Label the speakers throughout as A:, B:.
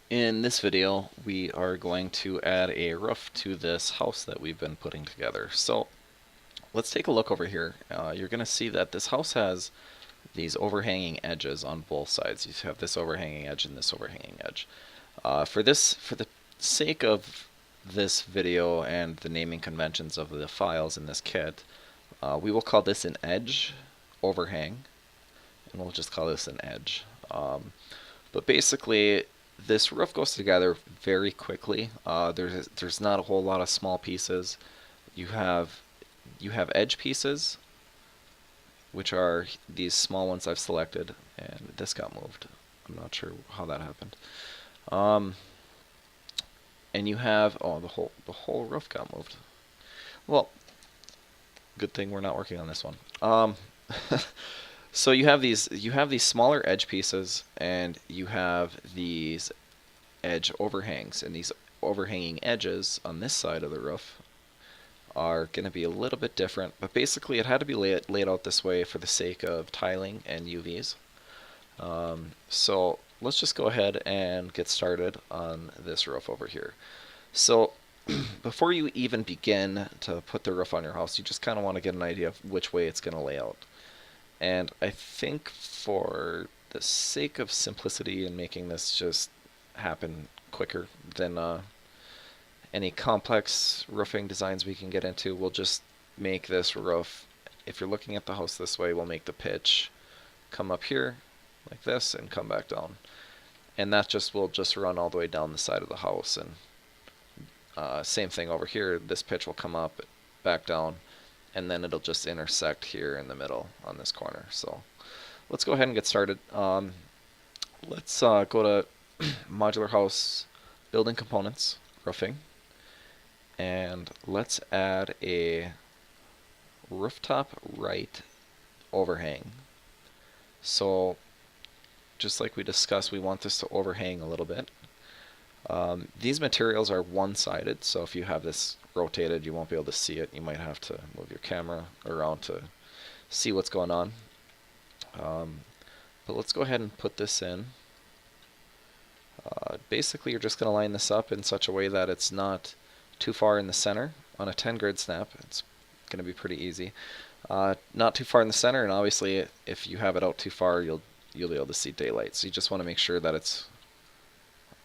A: In this video, we are going to add a roof to this house that we've been putting together. So let's take a look over here. You're going to see that this house has these overhanging edges on both sides. You have this overhanging edge and this overhanging edge. For the sake of this video and the naming conventions of the files in this kit, we will call this an edge overhang, and we'll just call this an edge. But basically, this roof goes together very quickly. There's not a whole lot of small pieces. You have edge pieces, which are these small ones I've selected, and this got moved. I'm not sure how that happened. And you have the whole roof got moved. Well, good thing we're not working on this one. So you have these smaller edge pieces, and you have these edge overhangs, and these overhanging edges on this side of the roof are going to be a little bit different, but basically it had to be laid out this way for the sake of tiling and UVs. So let's just go ahead and get started on this roof over here. So before you even begin to put the roof on your house, you just kind of want to get an idea of which way it's going to lay out. And I think for the sake of simplicity and making this just happen quicker than any complex roofing designs we can get into, we'll just make this roof, if you're looking at the house this way, we'll make the pitch come up here like this and come back down. And that will just run all the way down the side of the house. And same thing over here, this pitch will come up, back down, and then it'll just intersect here in the middle on this corner. So let's go ahead and get started. Let's go to Modular House, Building Components, Roofing, and let's add a rooftop right overhang. So just like we discussed, we want this to overhang a little bit. These materials are one-sided, so if you have this rotated, you won't be able to see it. You might have to move your camera around to see what's going on. But let's go ahead and put this in. Basically, you're just going to line this up in such a way that it's not too far in the center. On a 10 grid snap, it's going to be pretty easy. Not too far in the center, and obviously, if you have it out too far, you'll be able to see daylight. So you just want to make sure that it's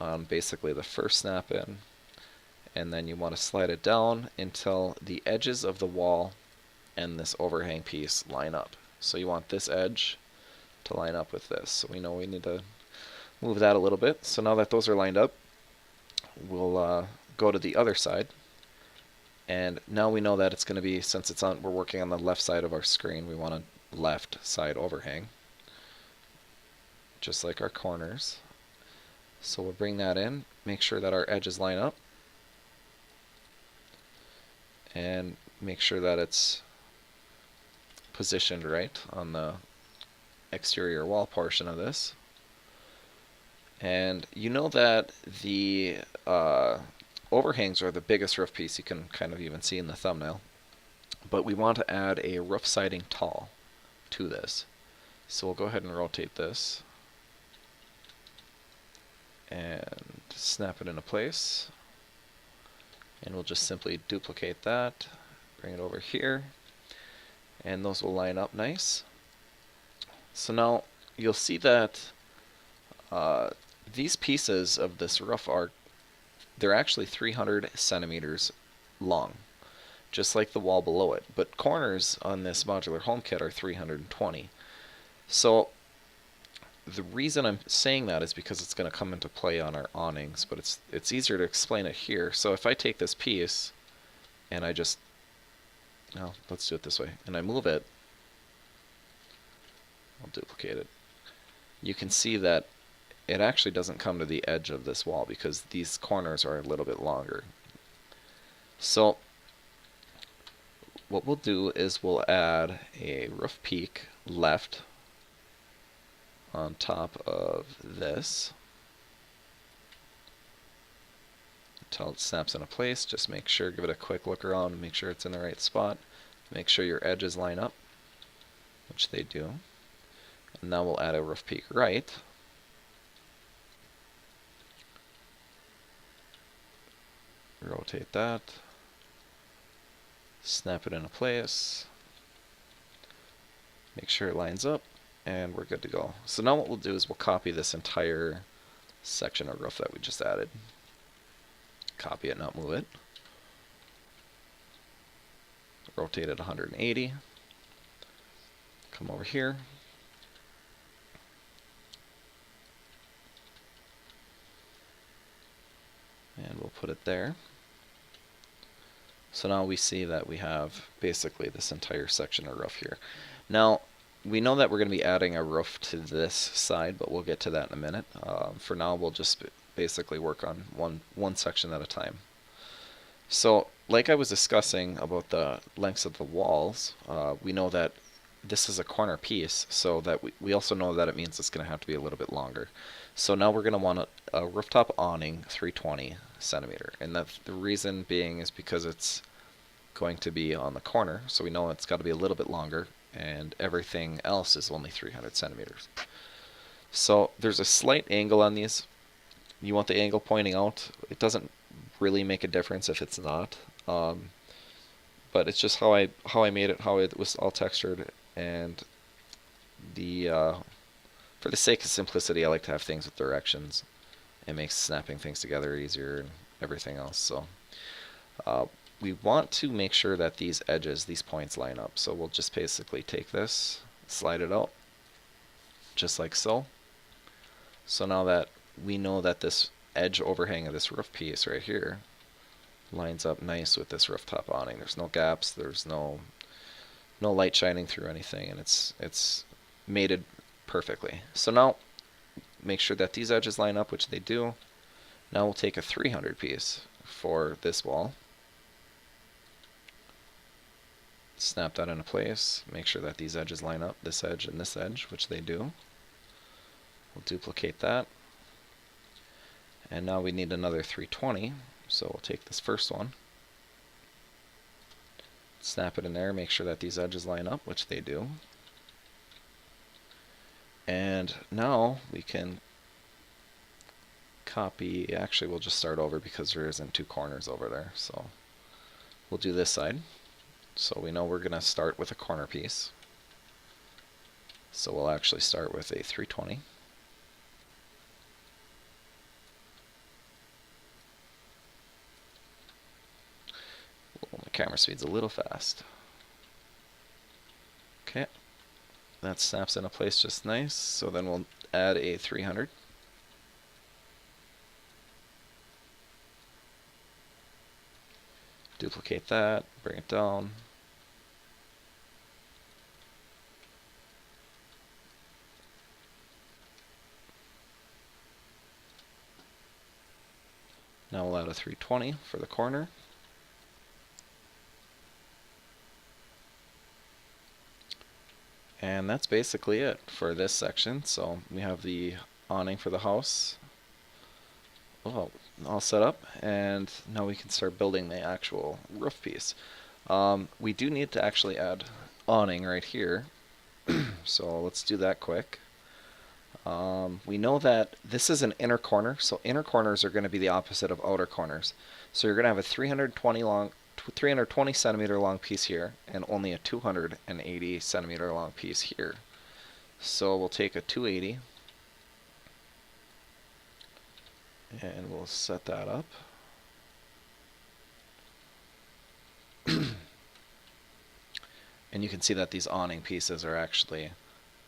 A: on basically the first snap in, and then you want to slide it down until the edges of the wall and this overhang piece line up. So you want this edge to line up with this. So we know we need to move that a little bit. So now that those are lined up, we'll go to the other side. And now we know that it's going to be, since we're working on the left side of our screen, we want a left side overhang, just like our corners. So we'll bring that in, make sure that our edges line up, and make sure that it's positioned right on the exterior wall portion of this. And you know that the overhangs are the biggest roof piece. You can kind of even see in the thumbnail. But we want to add a roof siding tall to this. So we'll go ahead and rotate this and snap it into place. And we'll just simply duplicate that, bring it over here, and those will line up nice. So now you'll see that these pieces of this roof they're actually 300 centimeters long, just like the wall below it. But corners on this modular home kit are 320. So the reason I'm saying that is because it's going to come into play on our awnings, but it's easier to explain it here. So if I take this piece and let's do it this way, and I move it, I'll duplicate it. You can see that it actually doesn't come to the edge of this wall because these corners are a little bit longer. So what we'll do is we'll add a roof peak left on top of this until it snaps into place. Just make sure, give it a quick look around and make sure it's in the right spot. Make sure your edges line up, which they do. And now we'll add a roof peak right. rotate that, snap it into place, make sure it lines up, and we're good to go. So now what we'll do is we'll copy this entire section of roof that we just added. Copy it, not move it. Rotate it 180. Come over here. And we'll put it there. So now we see that we have basically this entire section of roof here. Now, we know that we're going to be adding a roof to this side, but we'll get to that in a minute. For now, we'll just basically work on one section at a time. So, like I was discussing about the lengths of the walls, we know that this is a corner piece, so that we also know that it means it's going to have to be a little bit longer. So now we're going to want a rooftop awning 320 centimeter, and the reason being is because it's going to be on the corner, so we know it's got to be a little bit longer, and everything else is only 300 centimeters. So there's a slight angle on these. You want the angle pointing out. It doesn't really make a difference if it's not, but it's just how I made it, how it was all textured, and for the sake of simplicity, I like to have things with directions. It makes snapping things together easier and everything else. So we want to make sure that these edges, these points line up. So we'll just basically take this, slide it out, just like so. So now that we know that this edge overhang of this roof piece right here lines up nice with this rooftop awning. There's no gaps, there's no light shining through anything, and it's mated perfectly. So now make sure that these edges line up, which they do. Now we'll take a 300 piece for this wall. Snap that into place. Make sure that these edges line up, this edge and this edge, which they do. We'll duplicate that. And now we need another 320, so we'll take this first one. Snap it in there, make sure that these edges line up, which they do. And now we can copy, actually we'll just start over because there isn't two corners over there. So we'll do this side. So we know we're going to start with a corner piece. So we'll actually start with a 320. My camera speed's a little fast. Okay. That snaps into place just nice. So then we'll add a 300. Duplicate that, bring it down. Now we'll add a 320 for the corner. And that's basically it for this section. So we have the awning for the house all set up, and now we can start building the actual roof piece. We do need to actually add awning right here, so let's do that quick. We know that this is an inner corner, so inner corners are going to be the opposite of outer corners. So you're going to have a 320 centimeter long piece here, and only a 280 centimeter long piece here. So we'll take a 280, and we'll set that up. And you can see that these awning pieces are actually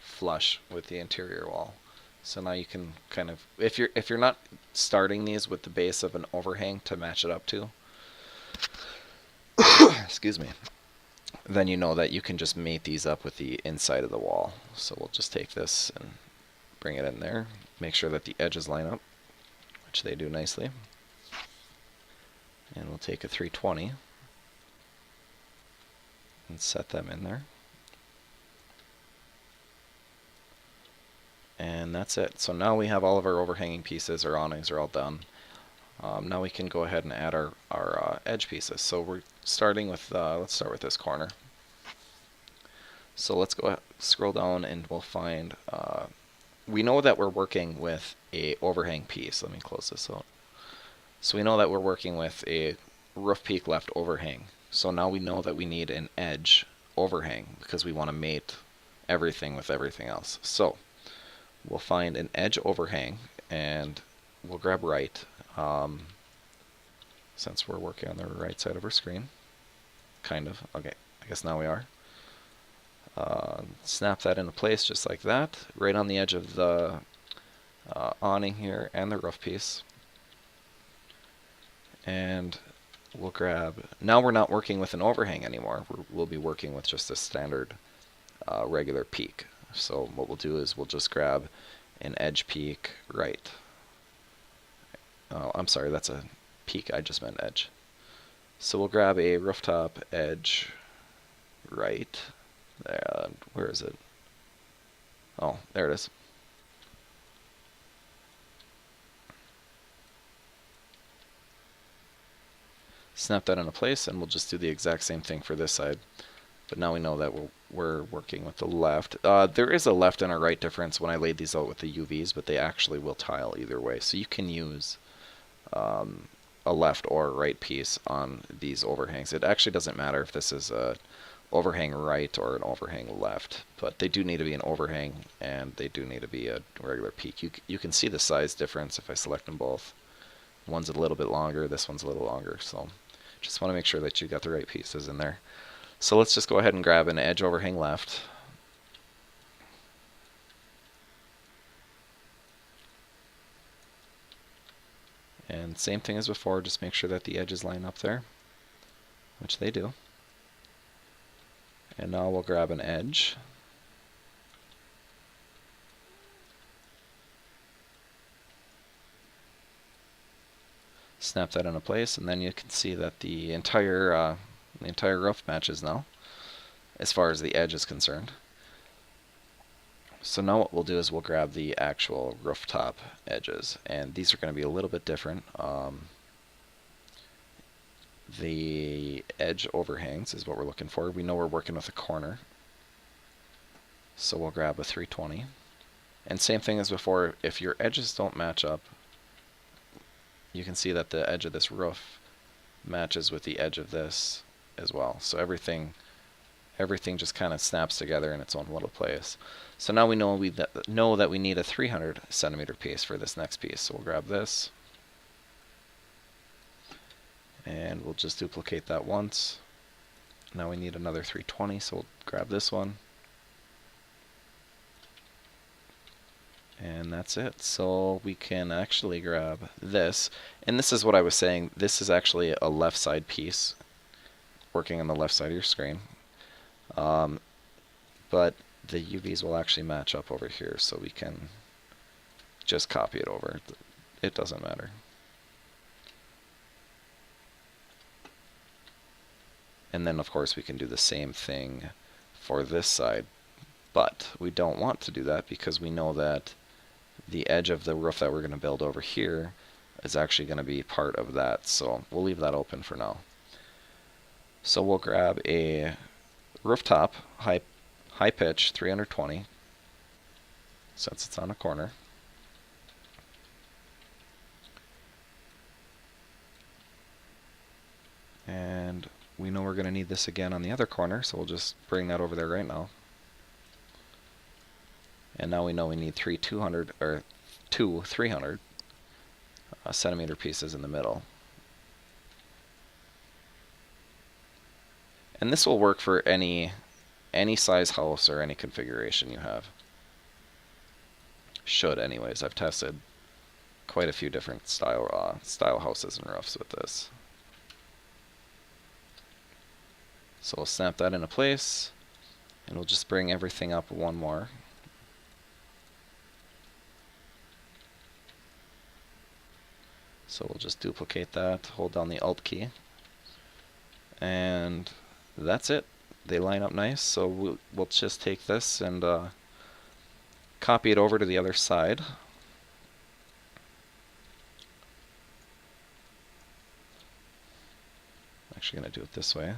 A: flush with the interior wall. So now you can kind of, if you're not starting these with the base of an overhang to match it up to, excuse me, then you know that you can just mate these up with the inside of the wall. So we'll just take this and bring it in there. Make sure that the edges line up, which they do nicely. And we'll take a 320 and set them in there. And that's it. So now we have all of our overhanging pieces, our awnings are all done. Now we can go ahead and add our edge pieces. So we're starting with, let's start with this corner. So let's go scroll down and we'll find, we know that we're working with a overhang piece. Let me close this out. So we know that we're working with a roof peak left overhang. So now we know that we need an edge overhang because we want to mate everything with everything else. So we'll find an edge overhang and we'll grab right, since we're working on the right side of our screen. Kind of. Okay, I guess now we are. Snap that into place just like that, right on the edge of the awning here and the roof piece. And we'll grab, now we're not working with an overhang anymore, we'll be working with just a standard regular peak. So what we'll do is we'll just grab an edge peak right. Oh, I'm sorry, that's a peak, I just meant edge. So we'll grab a rooftop edge right. Where is it? Oh, there it is. Snap that into place, and we'll just do the exact same thing for this side. But now we know that we're working with the left. There is a left and a right difference when I laid these out with the UVs, but they actually will tile either way. So you can use a left or a right piece on these overhangs. It actually doesn't matter if this is a overhang right or an overhang left, but they do need to be an overhang and they do need to be a regular peak. You can see the size difference if I select them both. One's a little bit longer, this one's a little longer, so just want to make sure that you got the right pieces in there. So let's just go ahead and grab an edge overhang left. And same thing as before, just make sure that the edges line up there, which they do. And now we'll grab an edge. Snap that into place, and then you can see that the entire roof matches now, as far as the edge is concerned. So now what we'll do is we'll grab the actual rooftop edges, and these are going to be a little bit different. The edge overhangs is what we're looking for. We know we're working with a corner, so we'll grab a 320. And same thing as before, if your edges don't match up, you can see that the edge of this roof matches with the edge of this as well. So everything just kind of snaps together in its own little place. So now we know that we need a 300 centimeter piece for this next piece. So we'll grab this, and we'll just duplicate that once. Now we need another 320, so we'll grab this one. And that's it. So we can actually grab this, and this is what I was saying, this is actually a left side piece working on the left side of your screen. But the UVs will actually match up over here, so we can just copy it over. It doesn't matter. And then of course we can do the same thing for this side, but we don't want to do that because we know that the edge of the roof that we're going to build over here is actually going to be part of that, so we'll leave that open for now. So we'll grab a rooftop high pitch 320, since it's on a corner. And we know we're going to need this again on the other corner, so we'll just bring that over there right now. And now we know we need two 300 centimeter pieces in the middle. And this will work for any size house or any configuration you have. Should anyways. I've tested quite a few different style houses and roofs with this. So we'll snap that into place, and we'll just bring everything up one more. So we'll just duplicate that, hold down the Alt key, and that's it. They line up nice, so we'll just take this and copy it over to the other side. I'm actually going to do it this way.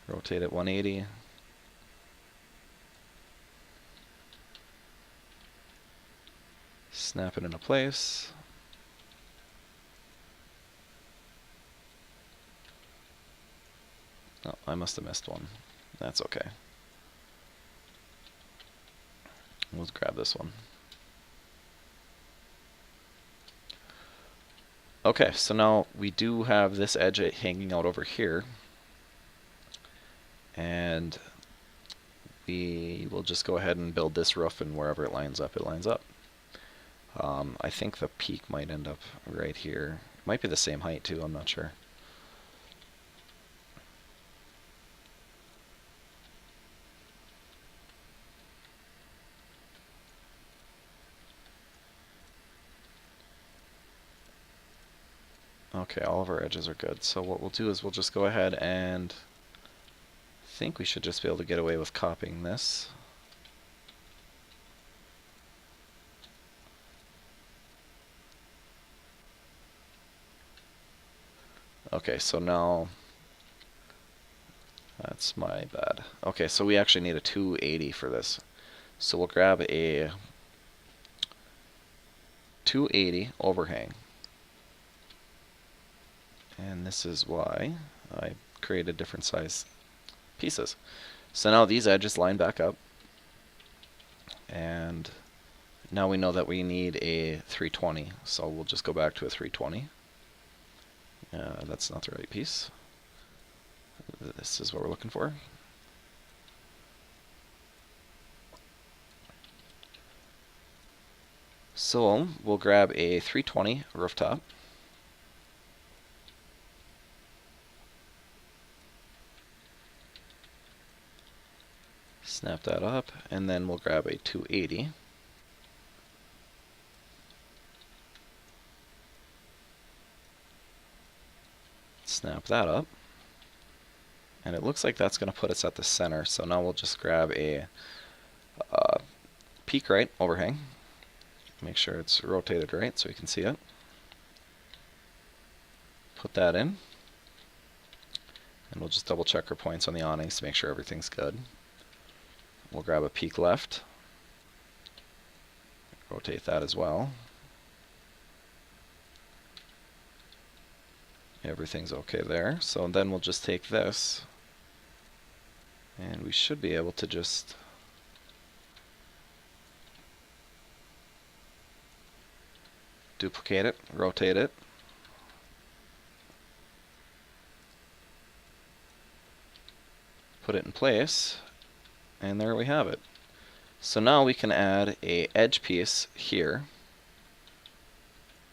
A: Rotate it 180. Snap it into place. Oh, I must have missed one. That's okay. We'll grab this one. Okay, so now we do have this edge hanging out over here. And we will just go ahead and build this roof, and wherever it lines up, it lines up. I think the peak might end up right here. It might be the same height too, I'm not sure. Okay, all of our edges are good. So what we'll do is we'll just go ahead and I think we should just be able to get away with copying this. Okay, so now that's my bad. Okay, so we actually need a 280 for this. So we'll grab a 280 overhang. And this is why I created different size pieces. So now these edges line back up. And now we know that we need a 320. So we'll just go back to a 320. That's not the right piece. This is what we're looking for. So we'll grab a 320 rooftop. Snap that up, and then we'll grab a 280. Snap that up. And it looks like that's going to put us at the center. So now we'll just grab a peak right overhang. Make sure it's rotated right so we can see it. Put that in. And we'll just double check our points on the awnings to make sure everything's good. We'll grab a peak left. Rotate that as well. Everything's okay there. So then we'll just take this and we should be able to just duplicate it, rotate it. Put it in place, and there we have it. So now we can add a edge piece here.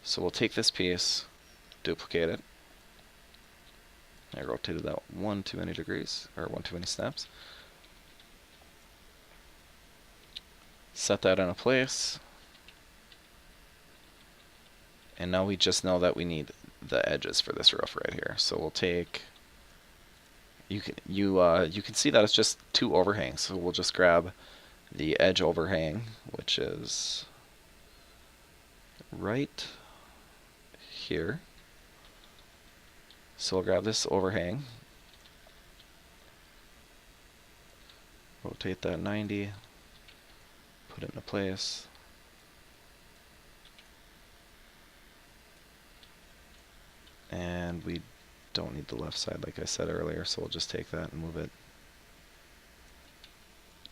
A: So we'll take this piece, duplicate it. I rotated that one too many degrees, or one too many snaps. Set that into place. And now we just know that we need the edges for this roof right here. So we'll take, you can see that it's just two overhangs. So we'll just grab the edge overhang, which is right here. So we'll grab this overhang, rotate that 90, put it into place. And we don't need the left side like I said earlier, so we'll just take that and move it.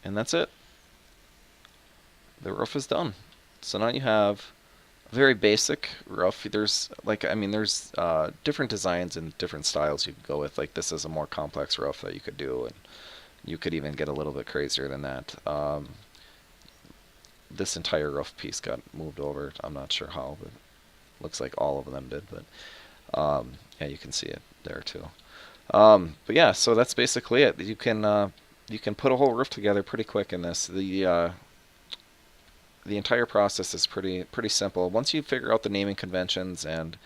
A: And that's it. The roof is done. So now you have a very basic roof. There's there's different designs and different styles you could go with. Like this is a more complex roof that you could do, and you could even get a little bit crazier than that. This entire roof piece got moved over. I'm not sure how, but looks like all of them did. But yeah, you can see it there too. But yeah, so that's basically it. You can put a whole roof together pretty quick in this. The entire process is pretty simple. Once you figure out the naming conventions and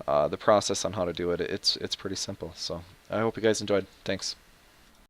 A: the process on how to do it, it's pretty simple. So I hope you guys enjoyed. Thanks.